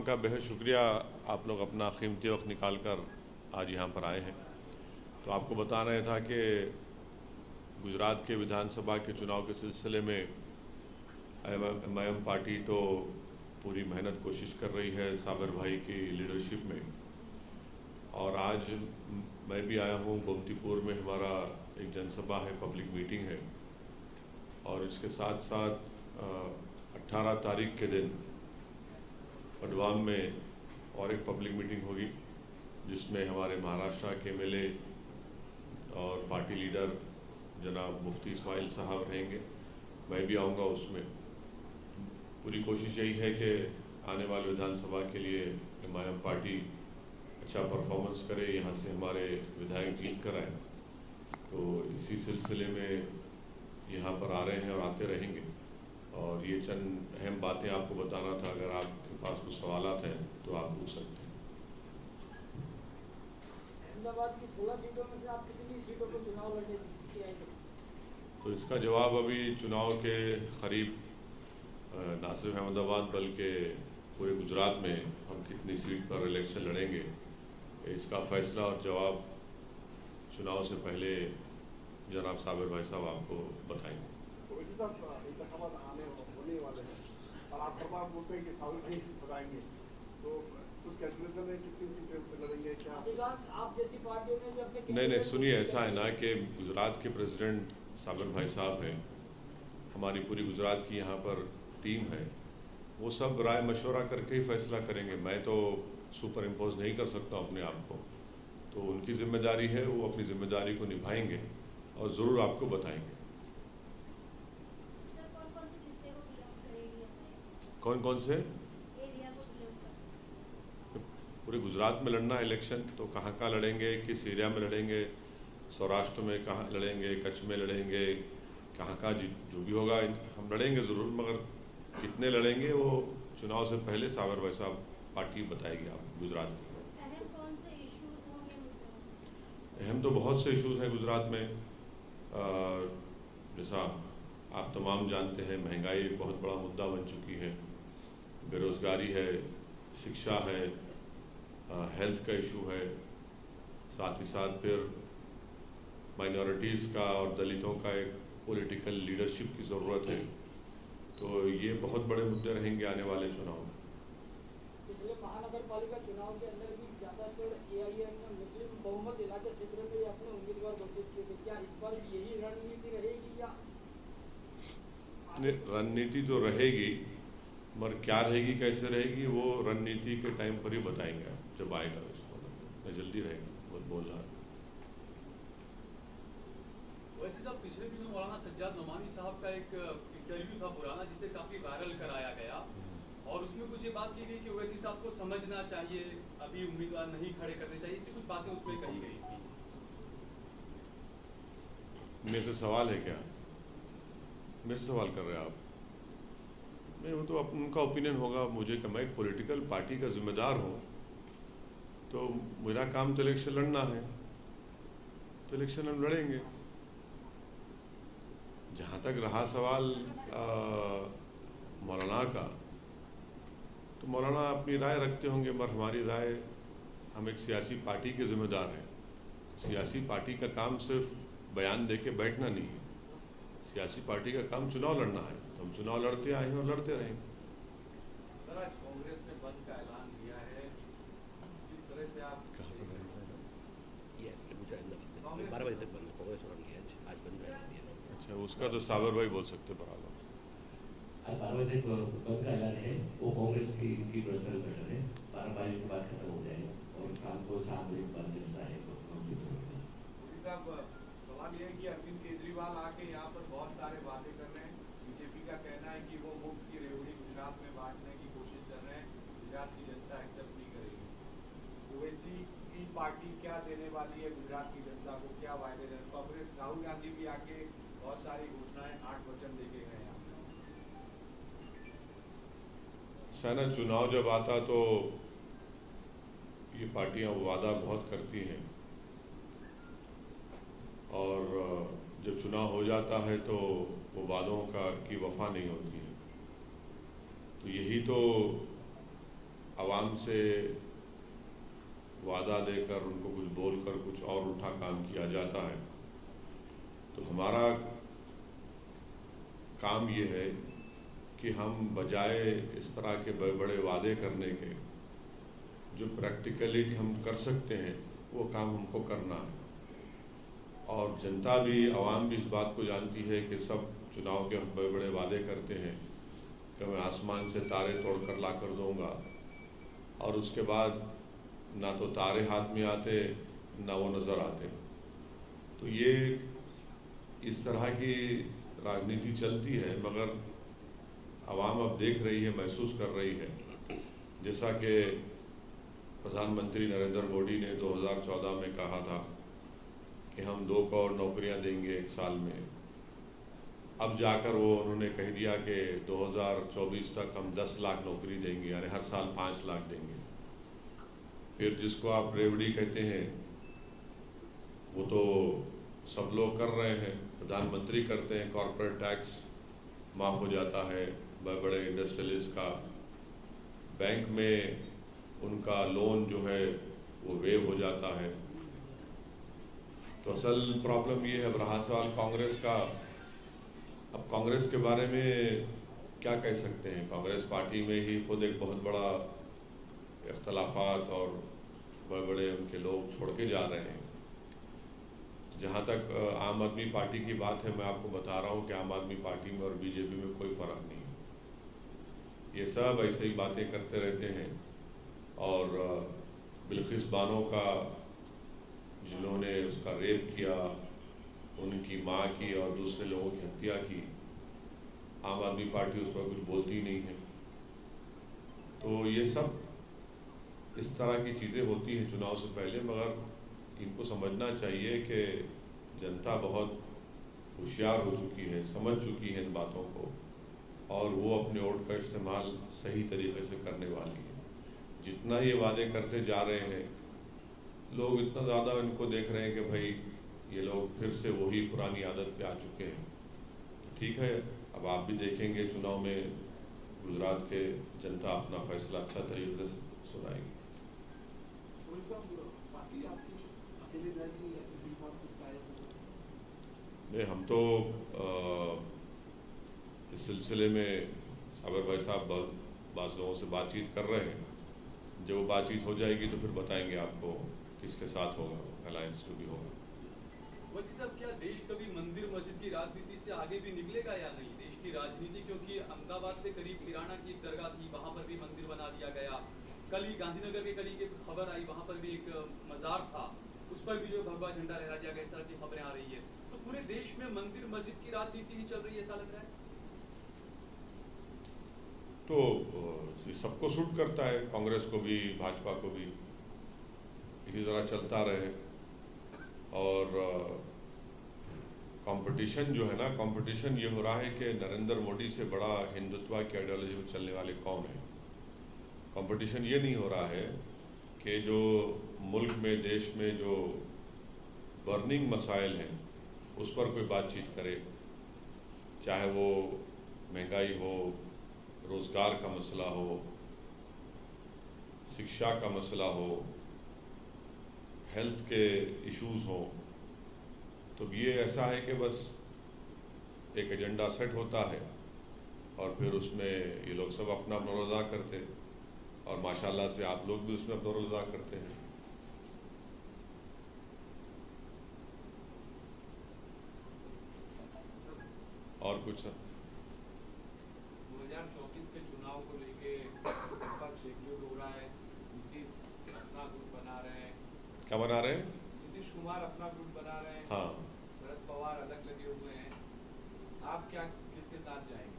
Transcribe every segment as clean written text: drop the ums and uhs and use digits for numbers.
का बेहद शुक्रिया, आप लोग अपना कीमती वक्त निकाल कर आज यहाँ पर आए हैं। तो आपको बता रहा था कि गुजरात के विधानसभा के चुनाव के सिलसिले में एमआईएम पार्टी तो पूरी मेहनत कोशिश कर रही है साबर भाई की लीडरशिप में। और आज मैं भी आया हूँ, गोमतीपुर में हमारा एक जनसभा है, पब्लिक मीटिंग है। और इसके साथ साथ 18 तारीख के दिन पडवाम में और एक पब्लिक मीटिंग होगी, जिसमें हमारे महाराष्ट्र के एमएलए और पार्टी लीडर जनाब मुफ्ती इस्माइल साहब रहेंगे। मैं भी आऊँगा उसमें। पूरी कोशिश यही है कि आने वाले विधानसभा के लिए एमआईएम पार्टी अच्छा परफॉर्मेंस करे, यहाँ से हमारे विधायक जीत कर आए। तो इसी सिलसिले में यहाँ पर आ रहे हैं और आते रहेंगे। और ये चंद अहम बातें आपको बताना था। अगर आपके पास कुछ सवालात हैं तो आप पूछ सकते हैं। अहमदाबाद की 16 सीटों में से आप कितनी सीटों पर चुनाव लड़ने की आएंगे? तो इसका जवाब अभी चुनाव के करीब ना सिर्फ अहमदाबाद बल्कि पूरे गुजरात में हम कितनी सीट पर इलेक्शन लड़ेंगे, इसका फैसला और जवाब चुनाव से पहले जनाब साबिर भाई साहब आपको बताएंगे। तो इसी साथ इंतखाबात होने वाले हैं और आप हर बार बोलते हैं कि साबिर भाई बताएंगे, तो कुछ कैलकुलेशन है कितनी सीटें पे लड़ेंगे? क्या अधिकांश आप जैसी पार्टियों ने भी अपने नहीं, सुनिए, ऐसा है ना कि गुजरात के प्रेसिडेंट साबिर भाई साहब हैं, हमारी पूरी गुजरात की यहाँ पर टीम है, वो सब राय मशवरा करके ही फैसला करेंगे। मैं तो सुपर इम्पोज नहीं कर सकता अपने आप को, तो उनकी जिम्मेदारी है, वो अपनी जिम्मेदारी को निभाएंगे और ज़रूर आपको बताएंगे। कौन कौन से पूरे गुजरात में लड़ना इलेक्शन, तो कहाँ कहाँ लड़ेंगे, किस एरिया में लड़ेंगे, सौराष्ट्र में कहाँ लड़ेंगे, कच्छ में लड़ेंगे, कहाँ कहाँ जो भी होगा हम लड़ेंगे ज़रूर, मगर कितने लड़ेंगे वो चुनाव से पहले साबिर भाई साहब पार्टी बताएगी आप गुजरात में। अहम तो बहुत से इश्यूज़ हैं गुजरात में। जैसा आप तमाम जानते हैं, महंगाई एक बहुत बड़ा मुद्दा बन चुकी है, बेरोज़गारी है, शिक्षा है, हेल्थ का इशू है, साथ ही साथ फिर माइनॉरिटीज़ का और दलितों का एक पॉलिटिकल लीडरशिप की ज़रूरत है। तो ये बहुत बड़े मुद्दे रहेंगे आने वाले चुनाव में। पिछले महानगर पालिका चुनाव के अंदर भी ज़्यादातर एआईएम ने मुस्लिम बहुमत इलाके क्षेत्र में अपने उम्मीदवार घोषित किए थे। क्या इस बार यही रणनीति रहेगी या? रणनीति तो रहेगी, मगर क्या रहेगी, कैसे रहेगी, वो रणनीति के टाइम पर ही बताएंगे जब आएगा। उसको मैं जल्दी रहेगा, बहुत बोल रहा है। वैसे साहब, पिछले दिनों मौलाना सज्जाद नोमानी साहब का एक इंटरव्यू था पुराना, जिसे काफी वायरल कराया गया और उसमें कुछ ये बात की गई कि ओवैसी साहब को समझना चाहिए, अभी उम्मीदवार नहीं खड़े करने चाहिए, ऐसी कुछ बातें उसमें कही गई थी। मेरे से सवाल है क्या? मेरे से सवाल कर रहे हैं आप? नहीं, वो तो उनका ओपिनियन होगा। मुझे कि मैं एक पॉलिटिकल पार्टी का जिम्मेदार हूँ, तो मेरा काम तो इलेक्शन लड़ना है, तो इलेक्शन हम लड़ेंगे। जहाँ तक रहा सवाल मौलाना का, तो मौलाना अपनी राय रखते होंगे, मगर हमारी राय, हम एक सियासी पार्टी के जिम्मेदार हैं। सियासी पार्टी का काम सिर्फ बयान दे के बैठना नहीं है, सियासी पार्टी का काम चुनाव लड़ना है। तो हम चुनाव लड़ते आए हैं और लड़ते रहेंगे। सर, आज कांग्रेस ने बंद का ऐलान किया है, किस तरह से आप? 12 बजे तक बंद, कांग्रेस आज बंद कर दिया। अच्छा, उसका तो साबिर भाई बोल सकते बराबर। आज 12 बजे तक बंद का ऐलान है, वो कांग्रेस की पर्सनल मैटर है। 12 बजे के बाद खत्म हो जाएगा और काम को 7 बजे के बाद जैसा है सवाल ये है कि अरविंद केजरीवाल आके यहाँ पर बहुत सारे वादे कर रहे हैं। बीजेपी का कहना है कि वो मुफ्त की रेवड़ी गुजरात में बांटने की कोशिश कर रहे हैं, गुजरात की जनता एक्सेप्ट नहीं करेगी। ओवैसी की पार्टी क्या देने वाली है गुजरात की जनता को, क्या वायदे दें? कांग्रेस राहुल गांधी भी आके बहुत सारी घोषणाएं, 8 वचन देके गए हैं। सेना चुनाव जब आता तो ये पार्टियां वादा बहुत करती हैं, और जब चुनाव हो जाता है तो वो वादों की वफा नहीं होती है। तो यही तो आवाम से वादा देकर उनको कुछ बोलकर कुछ और उल्टा काम किया जाता है। तो हमारा काम ये है कि हम बजाय इस तरह के बड़े बड़े वादे करने के, जो प्रैक्टिकली हम कर सकते हैं वो काम हमको करना है। और जनता भी, आवाम भी इस बात को जानती है कि सब चुनाव के हम बड़े बड़े वादे करते हैं कि मैं आसमान से तारे तोड़ कर ला कर दूँगा, और उसके बाद ना तो तारे हाथ में आते ना वो नज़र आते। तो ये इस तरह की राजनीति चलती है, मगर आवाम अब देख रही है, महसूस कर रही है। जैसा कि प्रधानमंत्री नरेंद्र मोदी ने 2014 में कहा था कि हम 2 करोड़ नौकरियां देंगे 1 साल में, अब जाकर वो उन्होंने कह दिया कि 2024 तक हम 10 लाख नौकरी देंगे, यानी हर साल 5 लाख देंगे। फिर जिसको आप रेवड़ी कहते हैं वो तो सब लोग कर रहे हैं, प्रधानमंत्री करते हैं, कॉर्पोरेट टैक्स माफ़ हो जाता है बड़े बड़े इंडस्ट्रियलिस्ट का, बैंक में उनका लोन जो है वो वेव हो जाता है। तो असल प्रॉब्लम ये है। रहा सवाल कांग्रेस का, अब कांग्रेस के बारे में क्या कह सकते हैं? कांग्रेस पार्टी में ही खुद एक बहुत बड़ा इख्तलाफात और बड़े बड़े उनके लोग छोड़ के जा रहे हैं। जहाँ तक आम आदमी पार्टी की बात है, मैं आपको बता रहा हूँ कि आम आदमी पार्टी में और बीजेपी में कोई फ़र्क नहीं है। ये सब ऐसे ही बातें करते रहते हैं। और बिल्किस बानो का, जिन्होंने उसका रेप किया, उनकी माँ की और दूसरे लोगों की हत्या की, आम आदमी पार्टी उस पर कुछ बोलती नहीं है। तो ये सब इस तरह की चीज़ें होती हैं चुनाव से पहले, मगर इनको समझना चाहिए कि जनता बहुत होशियार हो चुकी है, समझ चुकी है इन बातों को, और वो अपने वोट का इस्तेमाल सही तरीके से करने वाली है। जितना ये वादे करते जा रहे हैं, लोग इतना ज़्यादा इनको देख रहे हैं कि भाई ये लोग फिर से वही पुरानी आदत पे आ चुके हैं। ठीक है, अब आप भी देखेंगे चुनाव में गुजरात के जनता अपना फैसला अच्छा तरीके से सुनाएगी। नहीं, हम तो इस सिलसिले में साबर भाई साहब बाज़ लोगों से बातचीत कर रहे हैं। जब वो बातचीत हो जाएगी तो फिर बताएंगे आपको किसके साथ होगा, अलायंस जो भी होगा। वैसे साहब, क्या देश कभी मंदिर मस्जिद की राजनीति से आगे भी निकलेगा या नहीं? देश की राजनीति, क्योंकि अहमदाबाद से करीब किराना की एक दरगाह थी, वहाँ पर भी मंदिर बना दिया गया। कल ही गांधीनगर के करीब एक खबर आई, वहाँ पर भी एक मजार था, उस पर भी जो भगवा झंडा लहरा दिया गया, इस तरह की खबरें आ रही है। तो पूरे देश में मंदिर मस्जिद की राजनीति ही चल रही है, ऐसा लग रहा है। तो ये सबको सूट करता है, कांग्रेस को भी, भाजपा को भी, इसी तरह चलता रहे। और कंपटीशन जो है ना, कंपटीशन ये हो रहा है कि नरेंद्र मोदी से बड़ा हिंदुत्व की आइडियोलॉजी में चलने वाले कौन है। कंपटीशन ये नहीं हो रहा है कि जो मुल्क में, देश में जो बर्निंग मसाइल हैं उस पर कोई बातचीत करे, चाहे वो महंगाई हो, रोज़गार का मसला हो, शिक्षा का मसला हो, हेल्थ के इश्यूज हो। तो ये ऐसा है कि बस एक एजेंडा सेट होता है और फिर उसमें ये लोग सब अपना रोल अदा करते, और माशाल्लाह से आप लोग भी उसमें अपना रोल अदा करते हैं। और कुछ सर? 2024 के चुनाव को लेके विपक्ष एकजुट हो रहा है, नीतीश अपना गुट बना रहे हैं। क्या बना रहे हैं? नीतीश कुमार अपना गुट बना रहे हैं, हाँ। शरद पवार अलग लगे हुए हैं। आप क्या, किसके साथ जाएंगे?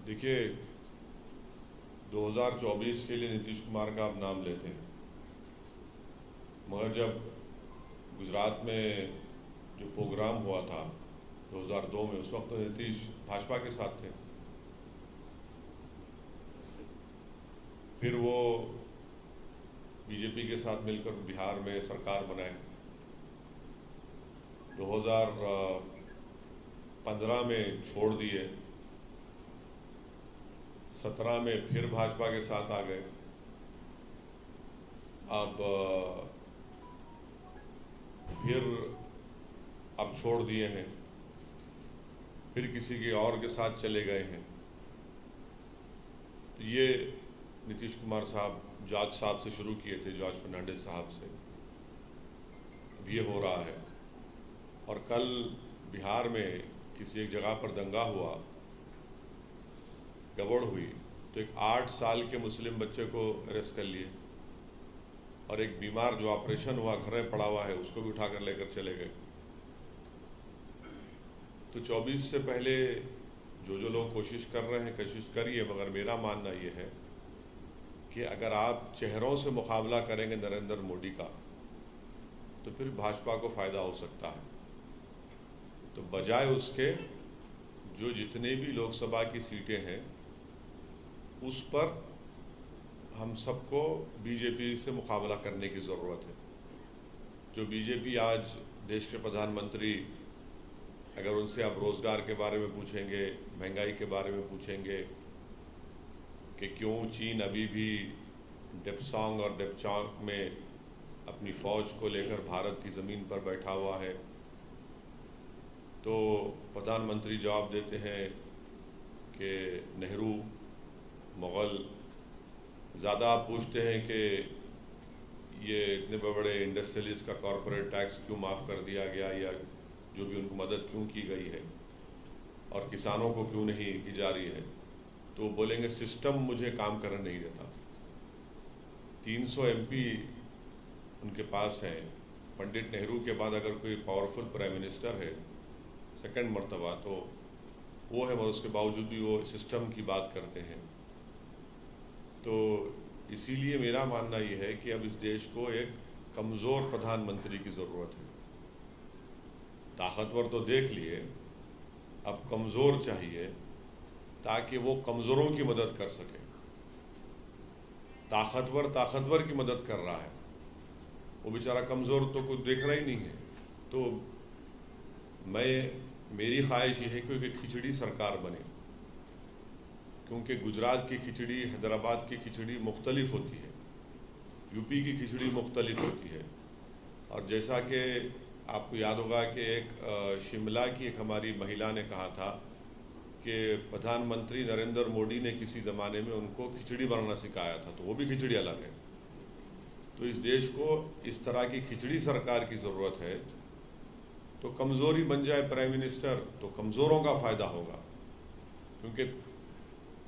देखिए, 2024 के लिए नीतीश कुमार का आप नाम लेते हैं, मगर जब गुजरात में जो प्रोग्राम हुआ था 2002 में, उस वक्त तो नीतीश भाजपा के साथ थे। फिर वो बीजेपी के साथ मिलकर बिहार में सरकार बनाए। 2015 में छोड़ दिए। 17 में फिर भाजपा के साथ आ गए। फिर अब छोड़ दिए हैं, फिर किसी के और के साथ चले गए हैं। तो ये नीतीश कुमार साहब जॉर्ज साहब से शुरू किए थे, जॉर्ज फर्नांडिस साहब से। अब ये हो रहा है। और कल बिहार में किसी एक जगह पर दंगा हुआ, गड़बड़ हुई, तो एक 8 साल के मुस्लिम बच्चे को अरेस्ट कर लिए, और एक बीमार जो ऑपरेशन हुआ घर में पड़ा हुआ है उसको भी उठाकर लेकर चले गए। तो 24 से पहले जो लोग कोशिश कर रहे हैं, कोशिश करिए, मगर मेरा मानना ये है कि अगर आप चेहरों से मुकाबला करेंगे नरेंद्र मोदी का, तो फिर भाजपा को फायदा हो सकता है। तो बजाय उसके जो जितने भी लोकसभा की सीटें हैं उस पर हम सबको बीजेपी से मुकाबला करने की ज़रूरत है। जो बीजेपी आज देश के प्रधानमंत्री, अगर उनसे आप रोज़गार के बारे में पूछेंगे, महंगाई के बारे में पूछेंगे कि क्यों चीन अभी भी डेप्सांग और डेप्चांग में अपनी फ़ौज को लेकर भारत की ज़मीन पर बैठा हुआ है, तो प्रधानमंत्री जवाब देते हैं कि नेहरू, मुग़ल। ज़्यादा आप पूछते हैं कि ये इतने बड़े इंडस्ट्रियलिस्ट का कॉरपोरेट टैक्स क्यों माफ़ कर दिया गया, या जो भी उनको मदद क्यों की गई है, और किसानों को क्यों नहीं की जा रही है, तो बोलेंगे सिस्टम मुझे काम करने नहीं देता। 300 MP उनके पास हैं। पंडित नेहरू के बाद अगर कोई पावरफुल प्राइम मिनिस्टर है सेकंड मर्तबा, तो वो है, मगर उसके बावजूद भी वो सिस्टम की बात करते हैं। तो इसीलिए मेरा मानना ये है कि अब इस देश को एक कमज़ोर प्रधानमंत्री की ज़रूरत है। ताकतवर तो देख लिए, अब कमज़ोर चाहिए ताकि वो कमज़ोरों की मदद कर सके। ताकतवर की मदद कर रहा है, वो बेचारा कमज़ोर तो कुछ देख रहा ही नहीं है। तो मेरी ख्वाहिश ये है कि खिचड़ी सरकार बने, क्योंकि गुजरात की खिचड़ी, हैदराबाद की खिचड़ी मुख्तलिफ होती है, यूपी की खिचड़ी मुख्तलिफ होती है। और जैसा कि आपको याद होगा कि एक शिमला की एक हमारी महिला ने कहा था कि प्रधानमंत्री नरेंद्र मोदी ने किसी ज़माने में उनको खिचड़ी बनाना सिखाया था, तो वो भी खिचड़ी अलग है। तो इस देश को इस तरह की खिचड़ी सरकार की ज़रूरत है। तो कमज़ोरी बन जाए प्राइम मिनिस्टर, तो कमज़ोरों का फ़ायदा होगा, क्योंकि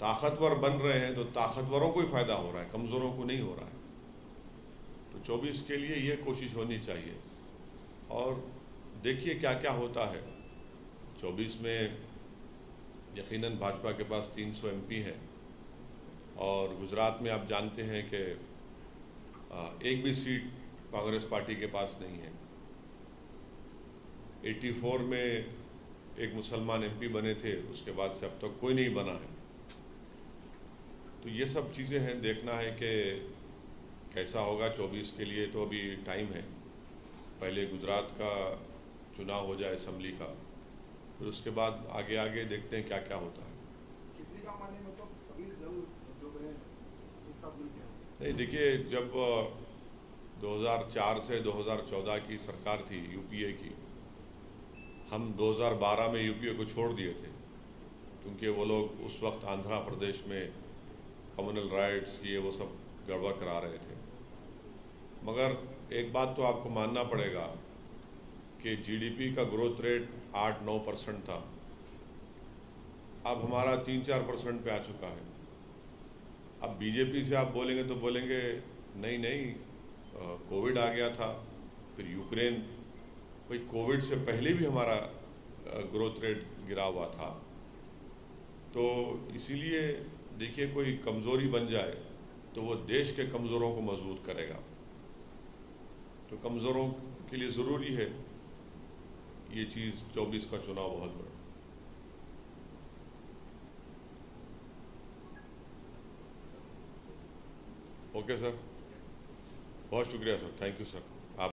ताकतवर बन रहे हैं तो ताकतवरों को ही फ़ायदा हो रहा है, कमज़ोरों को नहीं हो रहा है। तो 24 के लिए ये कोशिश होनी चाहिए। और देखिए क्या क्या होता है। 24 में यकीनन भाजपा के पास 300 MP हैं, और गुजरात में आप जानते हैं कि एक भी सीट कांग्रेस पार्टी के पास नहीं है। 84 में एक मुसलमान MP बने थे, उसके बाद से अब तक कोई नहीं बना है। तो ये सब चीज़ें हैं, देखना है कि कैसा होगा 24 के लिए। तो अभी टाइम है, पहले गुजरात का चुनाव हो जाए असेंबली का, फिर उसके बाद आगे आगे देखते हैं क्या क्या होता है। कितनी का माने मतलब सभी दल जो है एक साथ मिलके हैं? नहीं, देखिए, जब 2004 से 2014 की सरकार थी UPA की, हम 2012 में UPA को छोड़ दिए थे, क्योंकि वो लोग उस वक्त आंध्र प्रदेश में कम्युनल राइट्स ये वो सब गड़बड़ करा रहे थे। मगर एक बात तो आपको मानना पड़ेगा कि GDP का ग्रोथ रेट 8-9% था, अब हमारा 3-4% पे आ चुका है। अब बीजेपी से आप बोलेंगे तो बोलेंगे नहीं, कोविड आ गया था, फिर यूक्रेन, भाई कोविड से पहले भी हमारा ग्रोथ रेट गिरा हुआ था। तो इसीलिए देखिए, कोई कमज़ोरी बन जाए तो वो देश के कमज़ोरों को मजबूत करेगा। तो कमज़ोरों के लिए ज़रूरी है ये चीज़, 24 का चुनाव बहुत बड़ा। ओके सर, बहुत शुक्रिया सर, थैंक यू सर।